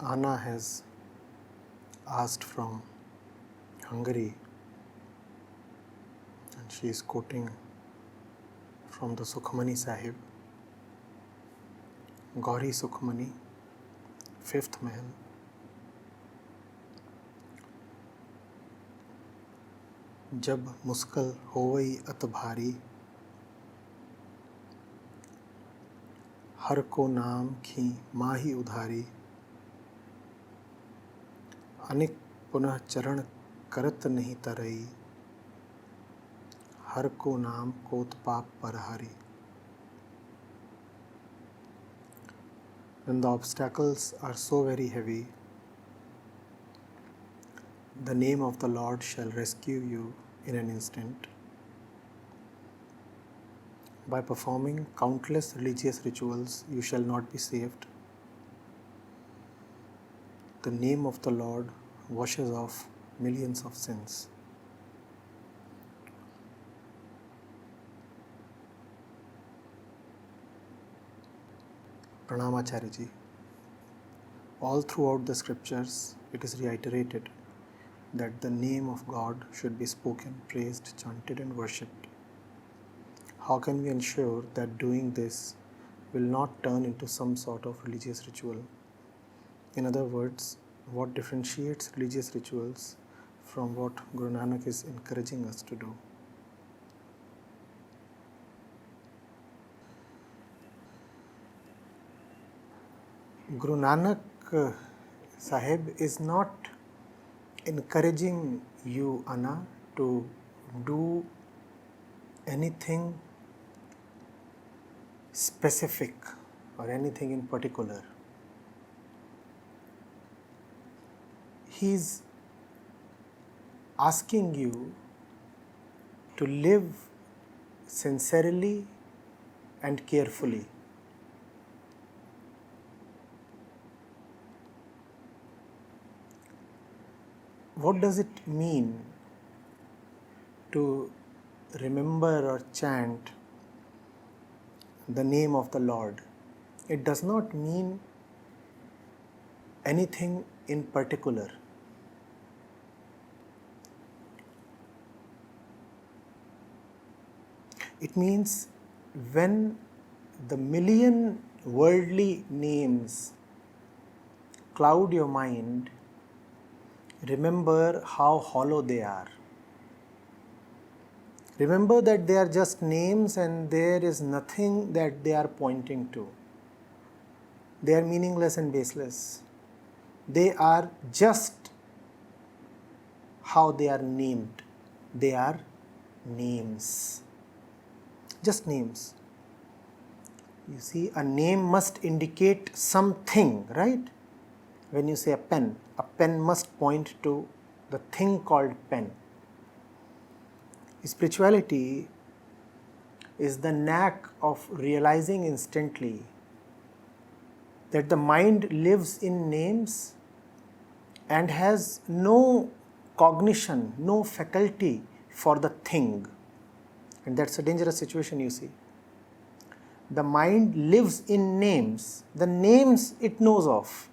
Anna has asked from Hungary, and she is quoting from the Sukhmani Sahib, Gauri Sukhmani, 5th Mahal. जब मुश्किल होवई अत भारी, हर को नाम खी माही उधारी, अनिक पुनः चरण करत नहीं तरई, हर को नाम कोत पाप परहारी. When the obstacles are so very heavy, the name of the Lord shall rescue you in an instant. By performing countless religious rituals, you shall not be saved. The name of the Lord washes off millions of sins. Pranam Acharya ji. All throughout the scriptures, it is reiterated that the name of God should be spoken, praised, chanted and worshipped. How can we ensure that doing this will not turn into some sort of religious ritual? In other words, what differentiates religious rituals from what Guru Nanak is encouraging us to do? Guru Nanak Sahib is not encouraging you, Anna, to do anything specific or anything in particular. He is asking you to live sincerely and carefully. What does it mean to remember or chant the name of the Lord? It does not mean anything in particular. It means when the million worldly names cloud your mind, remember how hollow they are. Remember that they are just names and there is nothing that they are pointing to. They are meaningless and baseless. They are just how they are named. They are names. Just names. You see, a name must indicate something, right? When you say a pen must point to the thing called pen. Spirituality is the knack of realizing instantly that the mind lives in names and has no cognition, no faculty for the thing. And that's a dangerous situation, you see. The mind lives in names. The names it knows of.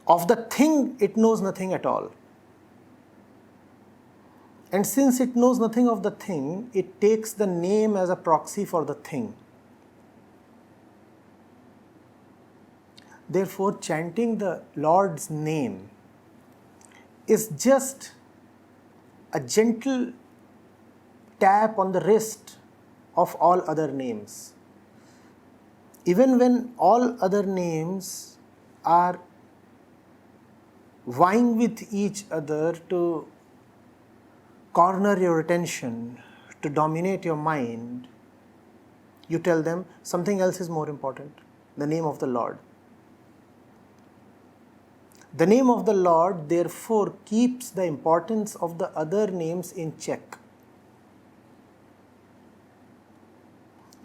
Of the thing, it knows nothing at all. And since it knows nothing of the thing, it takes the name as a proxy for the thing. Therefore, chanting the Lord's name is just a gentle tap on the wrist of all other names. Even when all other names are vying with each other to corner your attention, to dominate your mind, you tell them something else is more important, the name of the Lord. The name of the Lord, therefore, keeps the importance of the other names in check.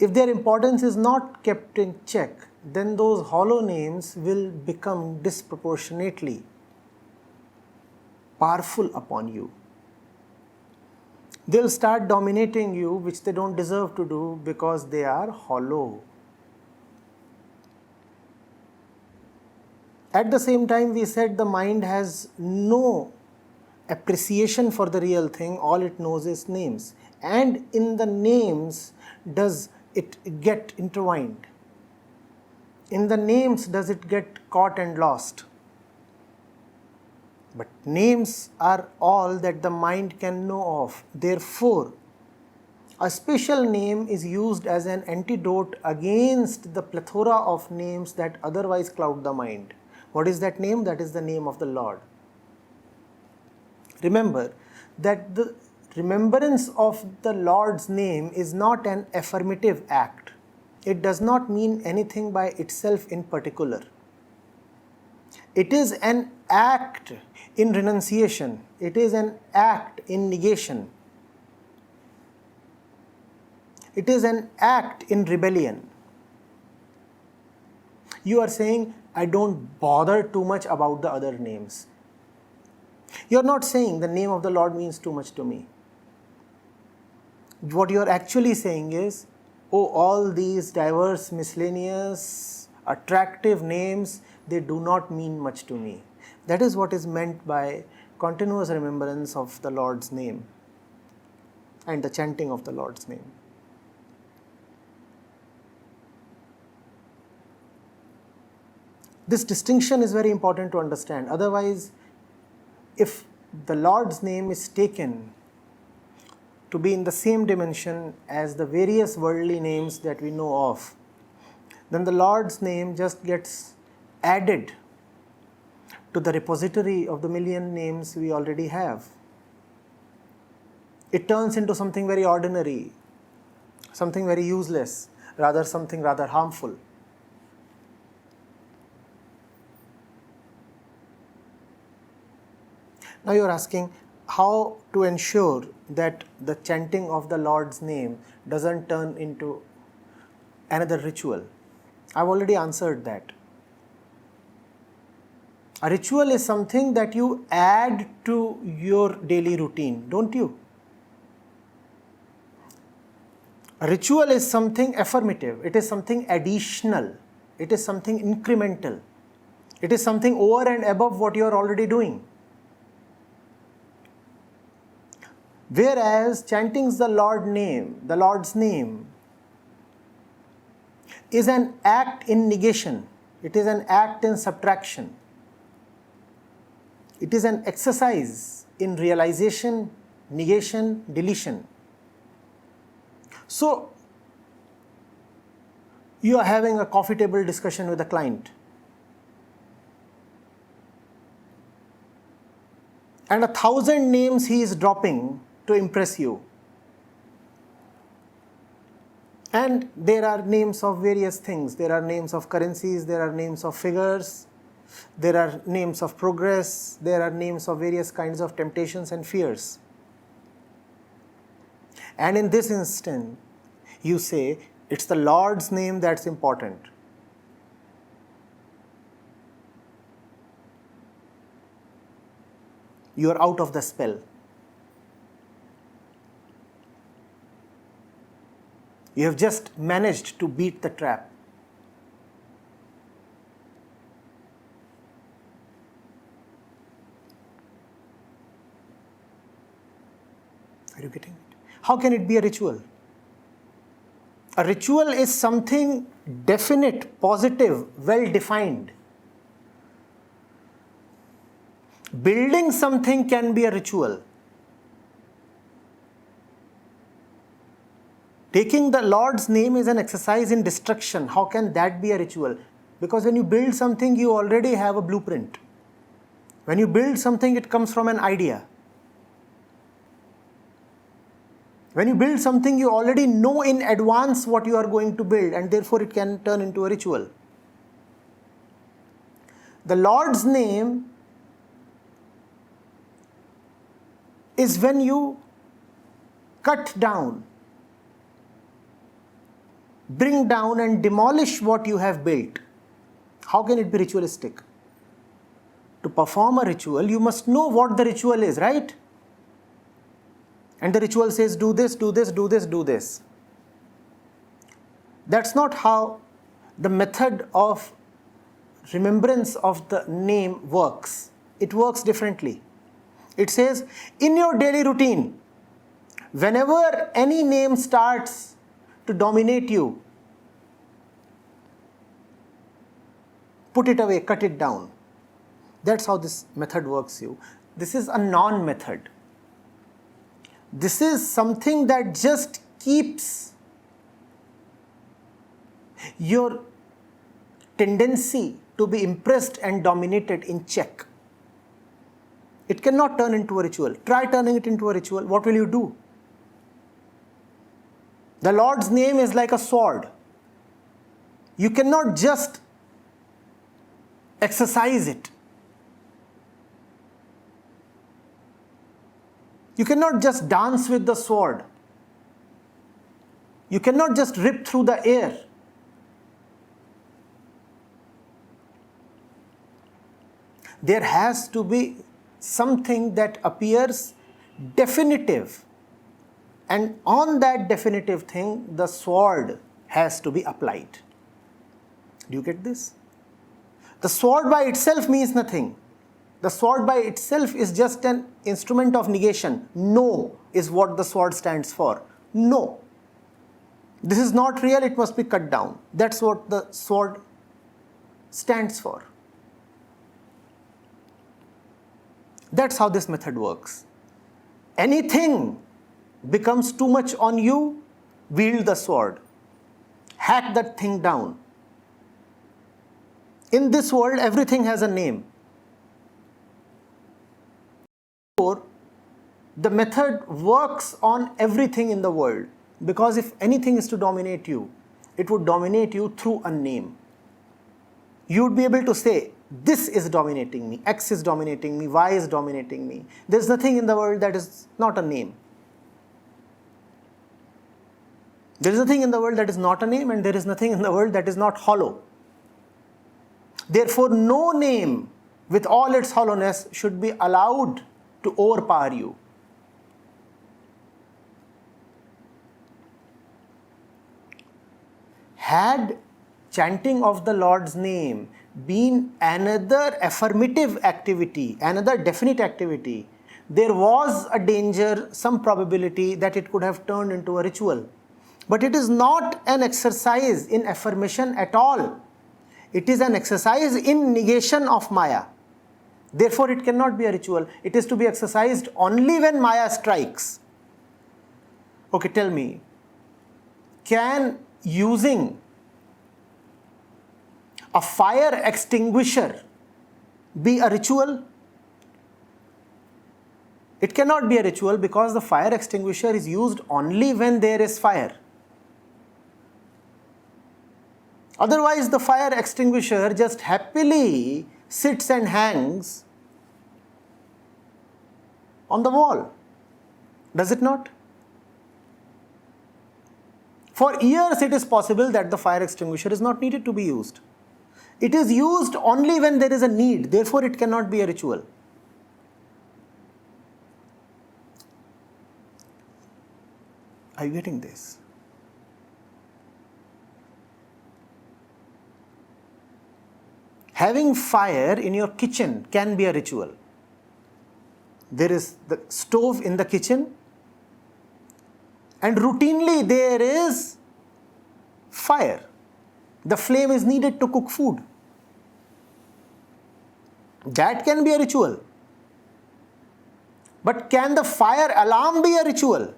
If their importance is not kept in check, then those hollow names will become disproportionately powerful upon you. They'll start dominating you, which they don't deserve to do because they are hollow. At the same time, we said the mind has no appreciation for the real thing, all it knows is names. And in the names does it get intertwined. In the names does it get caught and lost. But names are all that the mind can know of. Therefore, a special name is used as an antidote against the plethora of names that otherwise cloud the mind. What is that name? That is the name of the Lord. Remember that the remembrance of the Lord's name is not an affirmative act. It does not mean anything by itself in particular. It is an act in renunciation. It is an act in negation. It is an act in rebellion. You are saying, I don't bother too much about the other names. You are not saying the name of the Lord means too much to me. What you are actually saying is, oh, all these diverse, miscellaneous, attractive names, they do not mean much to me. That is what is meant by continuous remembrance of the Lord's name and the chanting of the Lord's name. This distinction is very important to understand. Otherwise, if the Lord's name is taken to be in the same dimension as the various worldly names that we know of, then the Lord's name just gets added to the repository of the million names we already have. It turns into something very ordinary, something very useless, rather something rather harmful. Now you are asking how to ensure that the chanting of the Lord's name doesn't turn into another ritual. I've already answered that. A ritual is something that you add to your daily routine, don't you? A ritual is something affirmative. It is something additional. It is something incremental. It is something over and above what you are already doing. Whereas chanting the Lord's name is an act in negation. It is an act in subtraction. It is an exercise in realization, negation, deletion. So, you are having a coffee table discussion with a client. And 1,000 names he is dropping to impress you. And there are names of various things. There are names of currencies, there are names of figures, there are names of progress, there are names of various kinds of temptations and fears. And in this instant, you say, it's the Lord's name that's important. You are out of the spell. You have just managed to beat the trap. Are you getting it? How can it be a ritual? A ritual is something definite, positive, well defined. Building something can be a ritual. Taking the Lord's name is an exercise in destruction. How can that be a ritual? Because when you build something, you already have a blueprint. When you build something, it comes from an idea. When you build something, you already know in advance what you are going to build, and therefore it can turn into a ritual. The Lord's name is when you cut down, bring down and demolish what you have built. How can it be ritualistic? To perform a ritual, you must know what the ritual is, right? And the ritual says, do this, do this, do this, do this. That's not how the method of remembrance of the name works. It works differently. It says, in your daily routine, whenever any name starts to dominate you, put it away, cut it down. That's how this method works you. This is a non-method. This is something that just keeps your tendency to be impressed and dominated in check. It cannot turn into a ritual. Try turning it into a ritual. What will you do? The Lord's name is like a sword. You cannot just exercise it. You cannot just dance with the sword. You cannot just rip through the air. There has to be something that appears definitive. And on that definitive thing, the sword has to be applied. Do you get this? The sword by itself means nothing. The sword by itself is just an instrument of negation. No is what the sword stands for. No. This is not real, it must be cut down. That's what the sword stands for. That's how this method works. Anything becomes too much on you, wield the sword. Hack that thing down. In this world, everything has a name. The method works on everything in the world, because if anything is to dominate you, it would dominate you through a name. You would be able to say, this is dominating me, X is dominating me, Y is dominating me. There's nothing in the world that is not a name. There is nothing in the world that is not a name, and there is nothing in the world that is not hollow. Therefore, no name with all its hollowness should be allowed to overpower you. Had chanting of the Lord's name been another affirmative activity, another definite activity, there was a danger, some probability that it could have turned into a ritual. But it is not an exercise in affirmation at all. It is an exercise in negation of Maya. Therefore, it cannot be a ritual. It is to be exercised only when Maya strikes. Okay, tell me, can using a fire extinguisher be a ritual? It cannot be a ritual, because the fire extinguisher is used only when there is fire. Otherwise, the fire extinguisher just happily sits and hangs on the wall. Does it not? For years, it is possible that the fire extinguisher is not needed to be used. It is used only when there is a need. Therefore, it cannot be a ritual. Are you getting this? Having fire in your kitchen can be a ritual. There is the stove in the kitchen, and routinely there is fire. The flame is needed to cook food. That can be a ritual. But can the fire alarm be a ritual?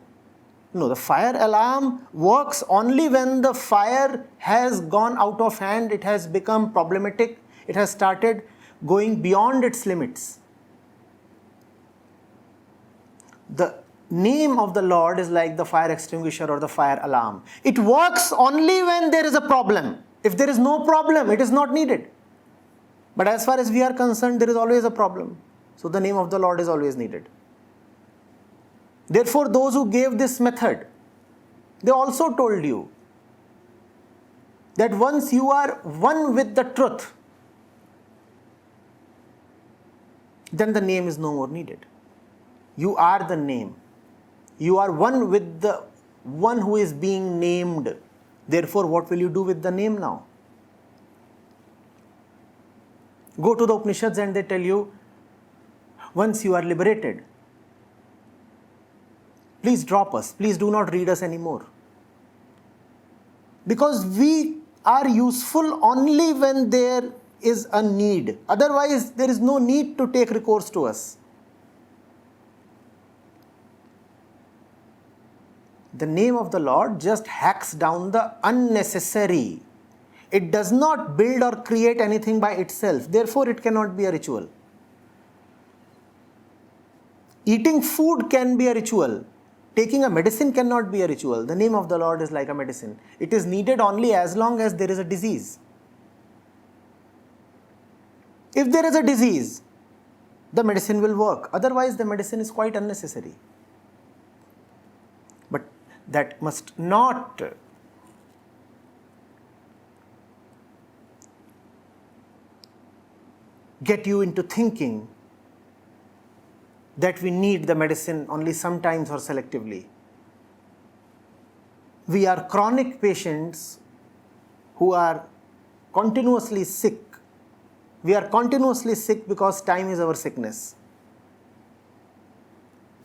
No, the fire alarm works only when the fire has gone out of hand, it has become problematic, it has started going beyond its limits. The name of the Lord is like the fire extinguisher or the fire alarm. It works only when there is a problem. If there is no problem, it is not needed. But as far as we are concerned, there is always a problem. So the name of the Lord is always needed. Therefore, those who gave this method, they also told you that once you are one with the truth, then the name is no more needed. You are the name. You are one with the one who is being named. Therefore, what will you do with the name now? Go to the Upanishads and they tell you, once you are liberated, please drop us, please do not read us anymore. Because we are useful only when there is a need. Otherwise, there is no need to take recourse to us. The name of the Lord just hacks down the unnecessary. It does not build or create anything by itself. Therefore, it cannot be a ritual. Eating food can be a ritual. Taking a medicine cannot be a ritual. The name of the Lord is like a medicine. It is needed only as long as there is a disease. If there is a disease, the medicine will work. Otherwise, the medicine is quite unnecessary. But that must not get you into thinking that we need the medicine only sometimes or selectively. We are chronic patients who are continuously sick. We are continuously sick because time is our sickness.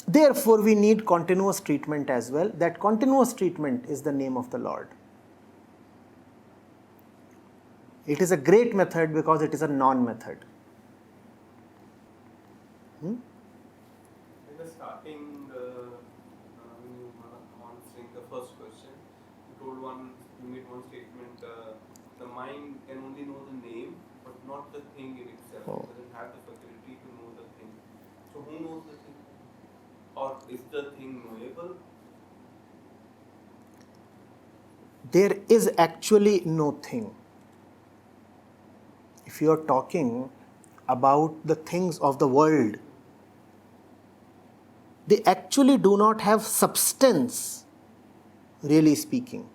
Therefore, we need continuous treatment as well. That continuous treatment is the name of the Lord. It is a great method because it is a non-method. In the starting, when you were answering the first question, you made one statement, the mind can only know the name, but not the thing in itself. Oh. It doesn't have the faculty to know the thing. So who knows the thing? Or is the thing knowable? There is actually no thing. If you are talking about the things of the world, they actually do not have substance, really speaking.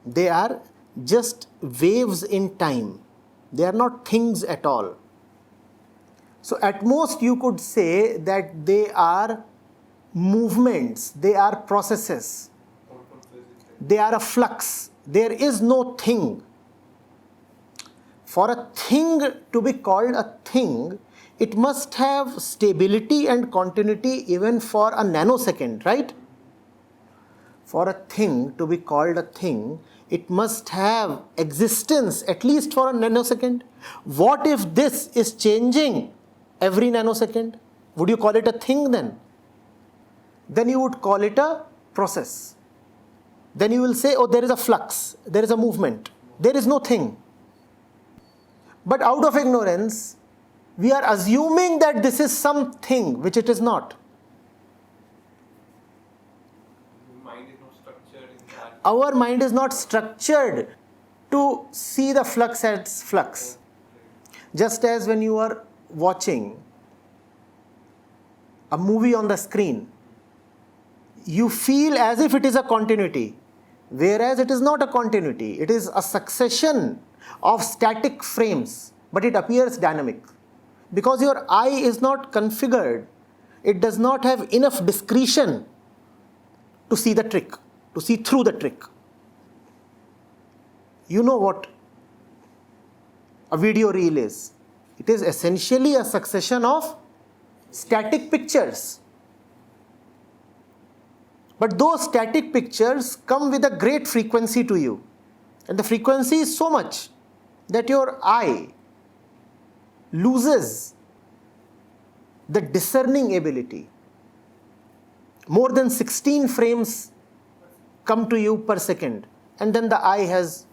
They are just waves in time. They are not things at all. So at most you could say that they are movements, they are processes, they are a flux. There is no thing. For a thing to be called a thing, it must have stability and continuity even for a nanosecond, right? For a thing to be called a thing, it must have existence at least for a nanosecond. What if this is changing every nanosecond? Would you call it a thing then? Then you would call it a process. Then you will say, oh, there is a flux, there is a movement. There is no thing. But out of ignorance, we are assuming that this is something which it is not. Mind is not structured in that. Our mind is not structured to see the flux as flux. Just as when you are watching a movie on the screen, you feel as if it is a continuity, whereas it is not a continuity. It is a succession of static frames, but it appears dynamic. Because your eye is not configured, it does not have enough discretion to see the trick, to see through the trick. You know what a video reel is. It is essentially a succession of static pictures. But those static pictures come with a great frequency to you. And the frequency is so much that your eye loses the discerning ability. More than 16 frames come to you per second, and then the eye has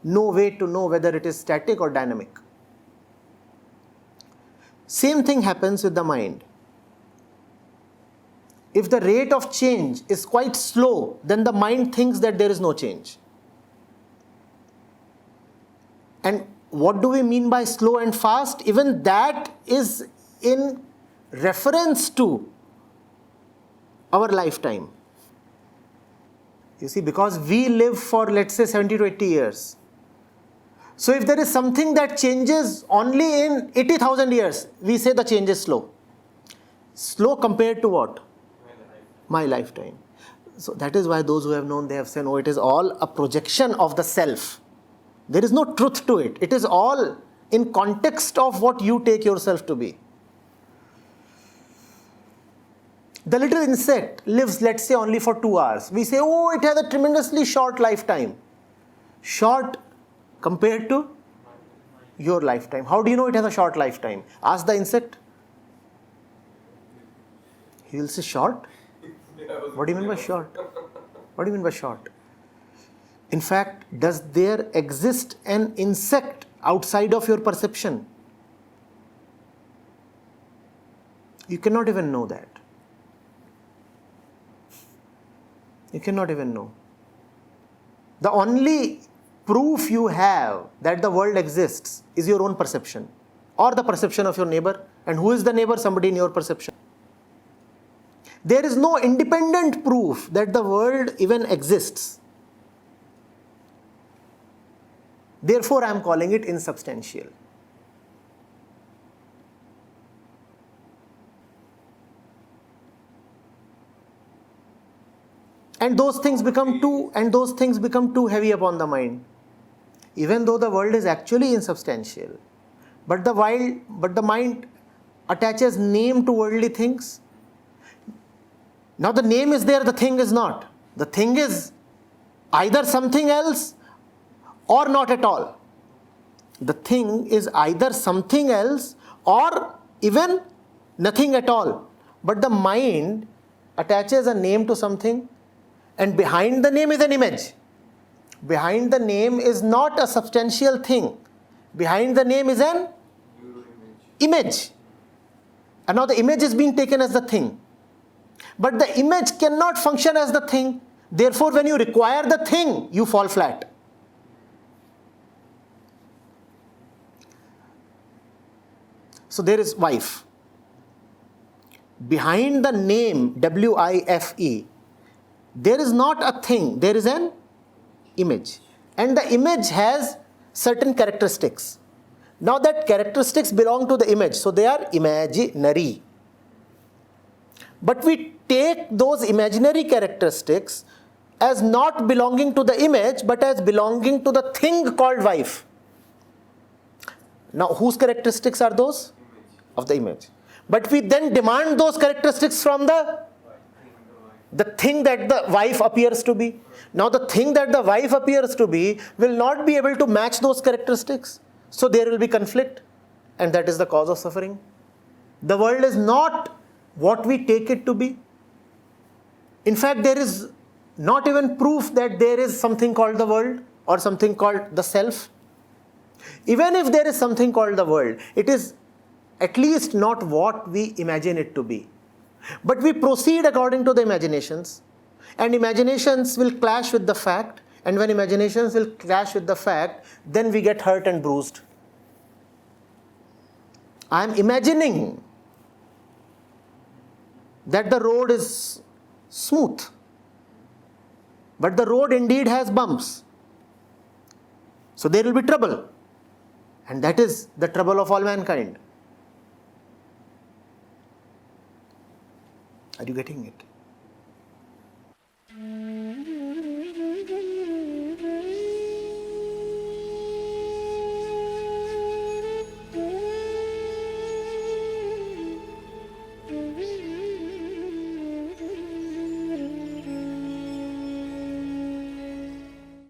no way to know whether it is static or dynamic. Same thing happens with the mind. If the rate of change is quite slow, then the mind thinks that there is no change. And what do we mean by slow and fast? Even that is in reference to our lifetime. You see, because we live for, let's say, 70 to 80 years. So if there is something that changes only in 80,000 years, we say the change is slow. Slow compared to what? My lifetime. So that is why those who have known, they have said, oh, it is all a projection of the self. There is no truth to it. It is all in context of what you take yourself to be. The little insect lives, let's say, only for 2 hours. We say, oh, it has a tremendously short lifetime. Short compared to your lifetime. How do you know it has a short lifetime? Ask the insect. He will say, short? What do you mean by short? What do you mean by short? In fact, does there exist an insect outside of your perception? You cannot even know that. You cannot even know. The only proof you have that the world exists is your own perception or the perception of your neighbor. And who is the neighbor? Somebody in your perception. There is no independent proof that the world even exists. Therefore, I am calling it insubstantial. And those things become too heavy upon the mind. Even though the world is actually insubstantial, but the mind attaches name to worldly things. Now the name is there, the thing is not. The thing is either something else or not at all. The thing is either something else or even nothing at all. But the mind attaches a name to something, and behind the name is an image. Behind the name is not a substantial thing. Behind the name is an image. And now the image is being taken as the thing. But the image cannot function as the thing. Therefore, when you require the thing, you fall flat. So there is wife. Behind the name, W-I-F-E, there is not a thing, there is an image. And the image has certain characteristics. Now that characteristics belong to the image, so they are imaginary. But we take those imaginary characteristics as not belonging to the image, but as belonging to the thing called wife. Now whose characteristics are those? Of the image. But we then demand those characteristics from the thing that the wife appears to be. Now the thing that the wife appears to be will not be able to match those characteristics. So there will be conflict, and that is the cause of suffering. The world is not what we take it to be. In fact, there is not even proof that there is something called the world or something called the self. Even if there is something called the world, it is at least not what we imagine it to be. But we proceed according to the imaginations, and imaginations will clash with the fact, and when imaginations will clash with the fact, then we get hurt and bruised. I am imagining that the road is smooth, but the road indeed has bumps. So there will be trouble, and that is the trouble of all mankind. Are you getting it?